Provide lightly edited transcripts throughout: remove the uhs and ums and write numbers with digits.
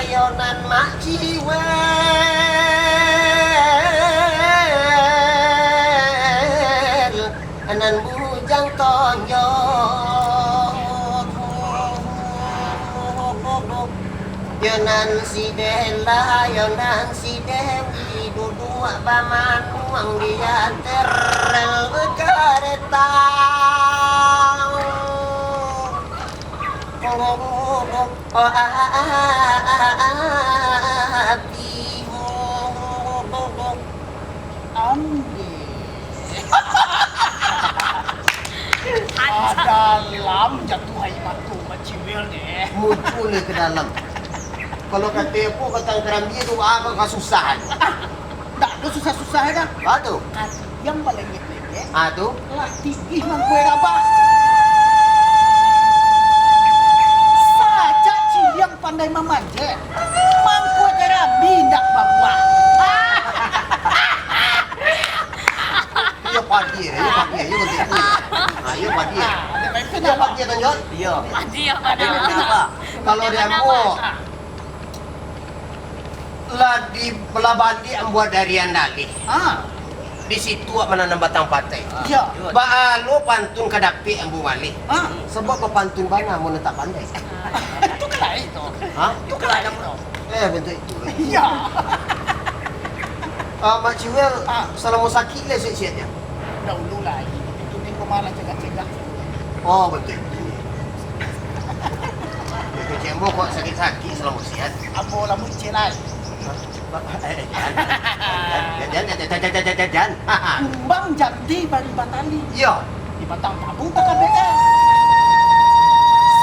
ayonan mak jiwel anan bujang tonjok yonan si Dela yonan si Dewi duduk bamanuang dia terel kereta dalam jatuh hai matu maciwil ni. muncul ke dalam. Kalau kata apa kata keram dia tu apa kesusahan. Tak ada susah-susah dah. Aduh. Yang paling lengket. Aduh. Lah tinggi mangkue rabah. Saja yang pandai memanjat. Mangkue kerambi ndak babuah. Dia pagi, dia betul. Ayo pagi. Dia pagi tunjuk. Iya. Dia ada. Kalau dia mau lah di Belabandi buat dari Andali. Di situ mana batang patai. Ya. Baalo pantun kadapi ambu wali. Sebab pantun bana mau tak pandai. Itu kelai itu. Hah? Itu kelai nama. Bentuk itu. Ya. Mak Ciwel, salam sakit le siap-siapnya. Dahulu lagi. Itu ni kemana cegah-cegah. Oh betul. Kecembo kok sakit-sakit selama sihat. Apa lamun celai. Jangan. Kumbang jadi bari batali. Iya. Di batang tabung tak KBL.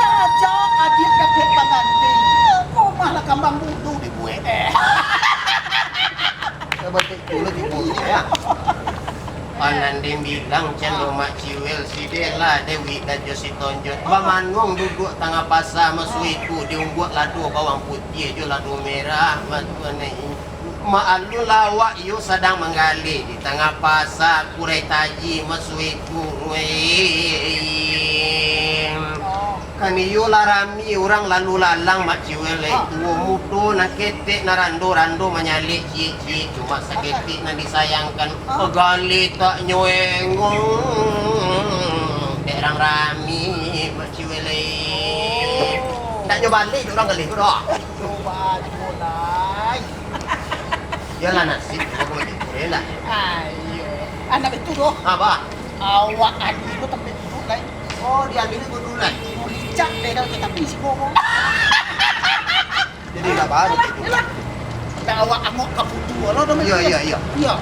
Saja adik dapat pengantin. Kau malah kambang budu di gue. Betul dulu di bulu ya. Panan dia bilang cendo mak Ciwel si Dela Dewi dan Josi Tonjot bamanung duduk tengah pasar masuiku diungguat ladu bawang putih jo ladu merah matuane maalu lawak yo sedang menggali di tengah pasar kurai taji masuiku kami yo larami orang lalu lalang mak Ciwel itu mudo nak ketek narando menyalik cici cuma seketik nak disayangkan gali tak nyuengong derang rami mak Ciwel tak nyobalik orang gali tu dah Coba mulai. yalah nasib aku macam tu lah Ayo. Anak itu doh. apa Awak adik itu tempat duduk lain. oh diambil itu dulu lah Cak deh dah tapi si ngomong. jadi tak apa Awak amok kamu dua lo. iya Iya.